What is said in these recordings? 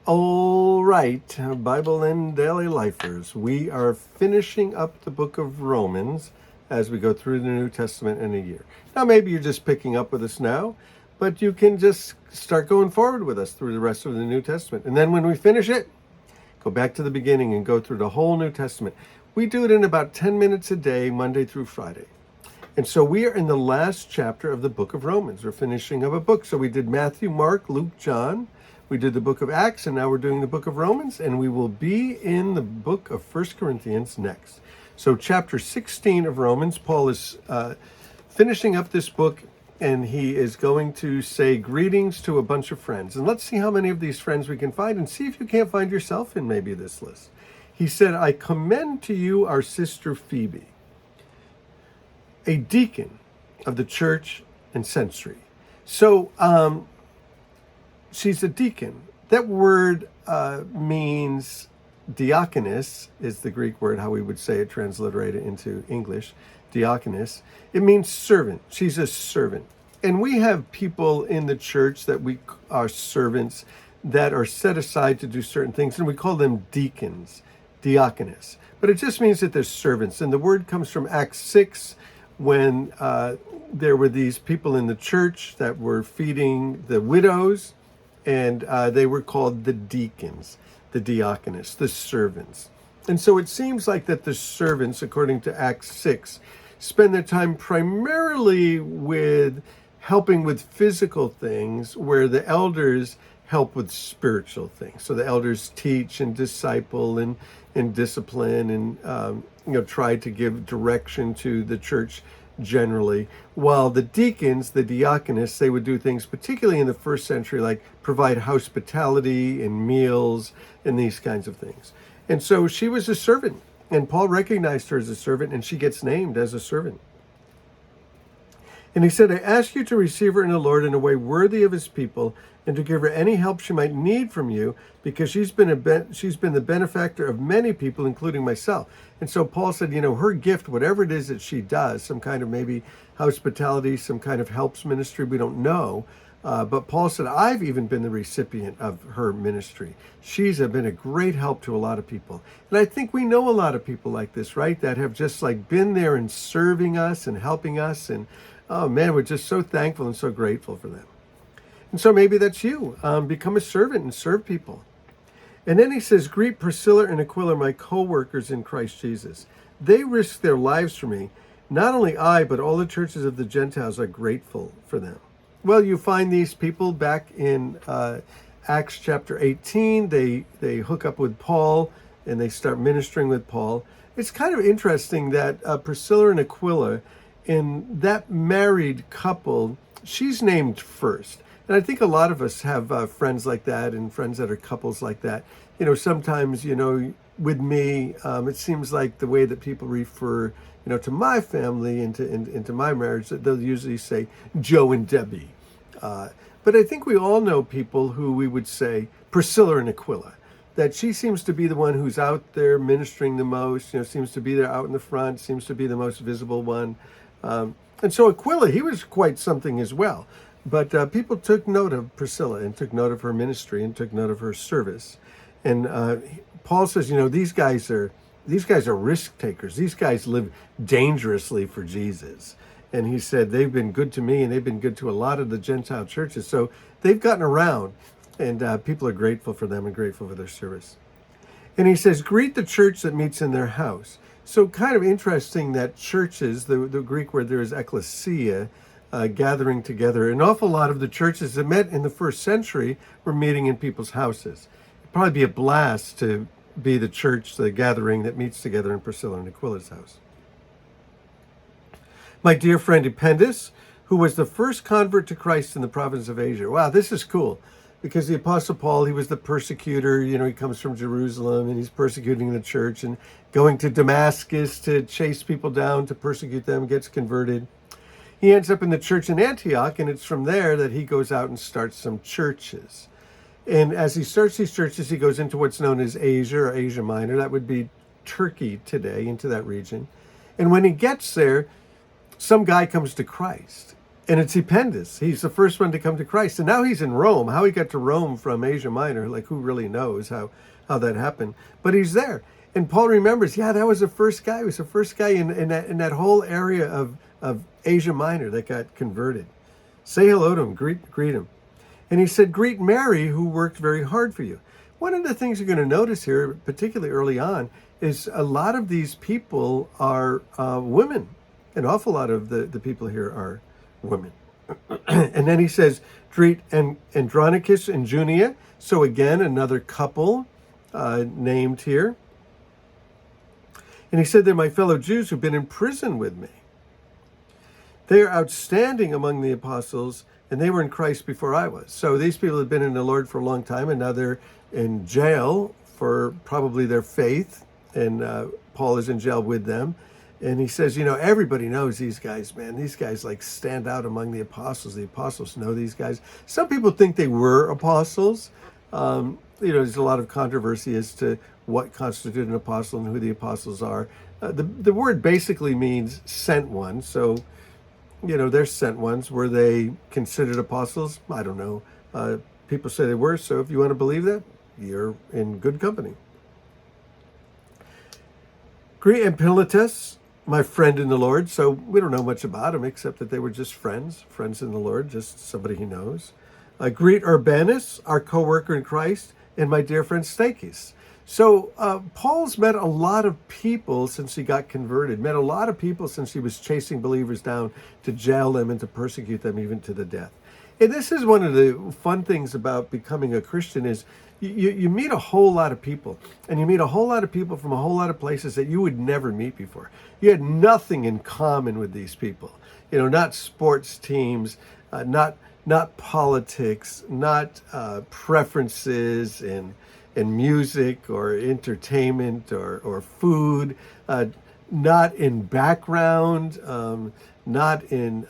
All right, Bible and Daily Lifers. We are finishing up the book of Romans as we go through the New Testament in a year. Now, maybe you're just picking up with us now, but you can just start going forward with us through the rest of the New Testament. And then when we finish it, go back to the beginning and go through the whole New Testament. We do it in about 10 minutes a day, Monday through Friday. And so we are in the last chapter of the book of Romans. We're finishing up a book. So we did Matthew, Mark, Luke, John. We did the book of Acts, and now we're doing the book of Romans, and we will be in the book of 1 Corinthians next. So chapter 16 of Romans, Paul is finishing up this book, and he is going to say greetings to a bunch of friends. And let's see how many of these friends we can find, and see if you can't find yourself in maybe this list. He said, I commend to you our sister Phoebe, a deacon of the church in Cenchreae. So, she's a deacon. That word means diakonos, is the Greek word, how we would say it transliterated into English, diakonos. It means servant. She's a servant. And we have people in the church that we are servants that are set aside to do certain things, and we call them deacons, diakonos. But it just means that they're servants. And the word comes from Acts 6, when there were these people in the church that were feeding the widows, and they were called the deacons, the diakonos, the servants. And so it seems like that the servants, according to Acts 6, spend their time primarily with helping with physical things, where the elders help with spiritual things. So the elders teach and disciple and discipline and try to give direction to the church generally, while the deacons, the diakonos, they would do things, particularly in the first century, like provide hospitality and meals and these kinds of things. And so she was a servant, and Paul recognized her as a servant, and she gets named as a servant. And he said, I ask you to receive her in the Lord in a way worthy of his people, and to give her any help she might need from you, because she's been the benefactor of many people, including myself. And so Paul said, her gift, whatever it is that she does, some kind of maybe hospitality, some kind of helps ministry, we don't know. But Paul said, I've even been the recipient of her ministry. She's been a great help to a lot of people. And I think we know a lot of people like this, right? That have just been there and serving us and helping us. And oh man, we're just so thankful and so grateful for them. And so maybe that's you. Become a servant and serve people. And then he says, greet Priscilla and Aquila, my co-workers in Christ Jesus. They risked their lives for me. Not only I, but all the churches of the Gentiles are grateful for them. Well, you find these people back in Acts chapter 18. They hook up with Paul, and they start ministering with Paul. It's kind of interesting that Priscilla and Aquila, in that married couple, she's named first. And I think a lot of us have friends like that, and friends that are couples like that. Sometimes, with me, it seems like the way that people refer, to my family and into my marriage, that they'll usually say Joe and Debbie. But I think we all know people who we would say Priscilla and Aquila, that she seems to be the one who's out there ministering the most, seems to be there out in the front, seems to be the most visible one. And so Aquila, he was quite something as well. But people took note of Priscilla and took note of her ministry and took note of her service. And Paul says, these guys are risk takers. These guys live dangerously for Jesus. And he said, they've been good to me, and they've been good to a lot of the Gentile churches. So they've gotten around, and people are grateful for them and grateful for their service. And he says, greet the church that meets in their house. So kind of interesting that churches, the Greek word there is ekklesia, gathering together. An awful lot of the churches that met in the first century were meeting in people's houses. It'd probably be a blast to be the church, the gathering that meets together in Priscilla and Aquila's house. My dear friend Ependus, who was the first convert to Christ in the province of Asia. Wow, this is cool, because the Apostle Paul, he was the persecutor. He comes from Jerusalem, and he's persecuting the church and going to Damascus to chase people down, to persecute them, gets converted. He ends up in the church in Antioch, and it's from there that he goes out and starts some churches. And as he starts these churches, he goes into what's known as Asia or Asia Minor. That would be Turkey today, into that region. And when he gets there, some guy comes to Christ. And it's stupendous. He's the first one to come to Christ. And now he's in Rome. How he got to Rome from Asia Minor, like who really knows how that happened. But he's there. And Paul remembers, yeah, that was the first guy. He was the first guy in that whole area of Asia Minor that got converted. Say hello to him, greet him. And he said, greet Mary, who worked very hard for you. One of the things you're going to notice here, particularly early on, is a lot of these people are women. An awful lot of the people here are women. And then he says, greet Andronicus and Junia. So again, another couple named here. And he said, they're my fellow Jews who've been in prison with me. They are outstanding among the apostles, and they were in Christ before I was. So these people have been in the Lord for a long time, and now they're in jail for probably their faith. And Paul is in jail with them. And he says, everybody knows these guys, man. These guys like stand out among the apostles. The apostles know these guys. Some people think they were apostles. There's a lot of controversy as to what constitutes an apostle and who the apostles are. The word basically means sent one. So, they're sent ones. Were they considered apostles? I don't know. People say they were. So if you want to believe that, you're in good company. Greet Ampliatus, my friend in the Lord. So we don't know much about him except that they were just friends in the Lord, just somebody he knows. Greet Urbanus, our co-worker in Christ, and my dear friend Stachys. So Paul's met a lot of people since he got converted, met a lot of people since he was chasing believers down to jail them and to persecute them even to the death. And this is one of the fun things about becoming a Christian is you meet a whole lot of people, and you meet a whole lot of people from a whole lot of places that you would never meet before. You had nothing in common with these people, not sports teams, not politics, not preferences in music or entertainment or food, not in background, not in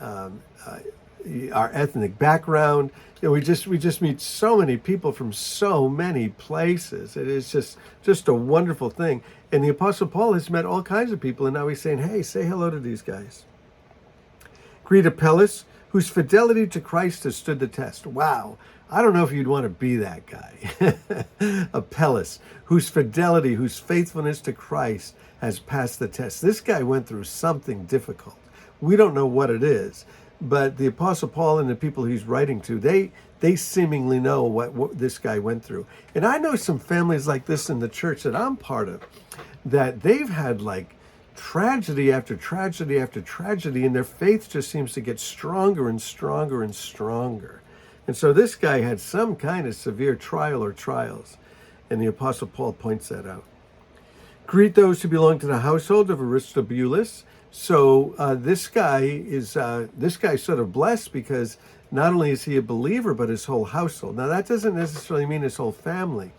our ethnic background. We just meet so many people from so many places. It is just a wonderful thing. And the Apostle Paul has met all kinds of people, and now he's saying, hey, say hello to these guys. Greet Apelles, whose fidelity to Christ has stood the test. Wow. I don't know if you'd want to be that guy. Apelles, whose fidelity, whose faithfulness to Christ has passed the test. This guy went through something difficult. We don't know what it is, but the Apostle Paul and the people he's writing to, they seemingly know what this guy went through. And I know some families like this in the church that I'm part of, that they've had like tragedy after tragedy after tragedy, and their faith just seems to get stronger and stronger and stronger. And so this guy had some kind of severe trial or trials, and the Apostle Paul points that out. Greet those who belong to the household of Aristobulus. So this guy's sort of blessed because not only is he a believer, but his whole household. Now that doesn't necessarily mean his whole family.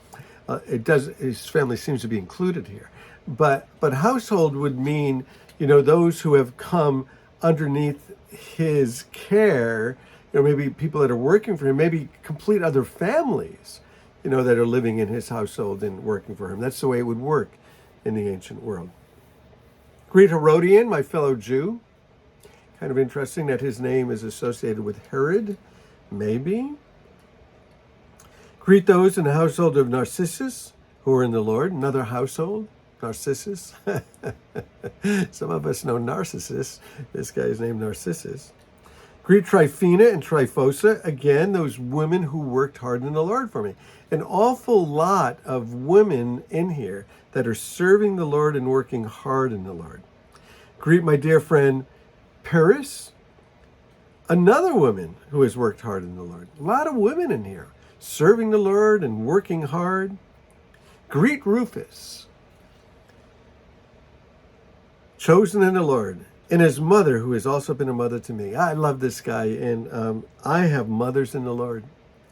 It does. His family seems to be included here, but household would mean those who have come underneath his care. Maybe people that are working for him, maybe complete other families, that are living in his household and working for him. That's the way it would work in the ancient world. Greet Herodian, my fellow Jew. Kind of interesting that his name is associated with Herod, maybe. Greet those in the household of Narcissus, who are in the Lord. Another household, Narcissus. Some of us know Narcissus. This guy's named Narcissus. Greet Tryphena and Tryphosa, again, those women who worked hard in the Lord for me. An awful lot of women in here that are serving the Lord and working hard in the Lord. Greet my dear friend Paris, another woman who has worked hard in the Lord. A lot of women in here serving the Lord and working hard. Greet Rufus, chosen in the Lord, and his mother, who has also been a mother to me. I love this guy, and I have mothers in the Lord.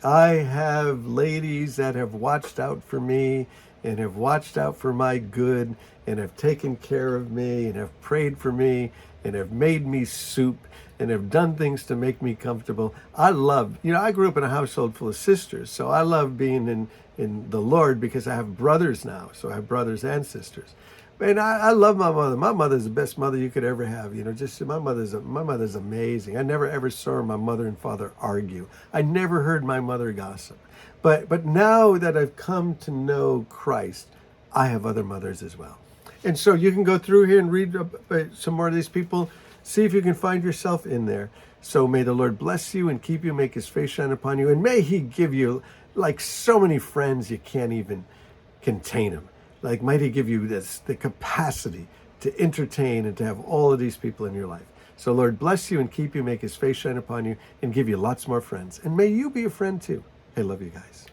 I have ladies that have watched out for me and have watched out for my good and have taken care of me and have prayed for me and have made me soup and have done things to make me comfortable. I grew up in a household full of sisters, so I love being in the Lord because I have brothers now, so I have brothers and sisters. Man, I love my mother. My mother's the best mother you could ever have. You know, just my mother's amazing. I never ever saw my mother and father argue. I never heard my mother gossip. But now that I've come to know Christ, I have other mothers as well. And so you can go through here and read some more of these people. See if you can find yourself in there. So may the Lord bless you and keep you, make his face shine upon you, and may he give you like so many friends you can't even contain them. Like might he give you the capacity to entertain and to have all of these people in your life. So Lord bless you and keep you, make his face shine upon you, and give you lots more friends. And may you be a friend too. I love you guys.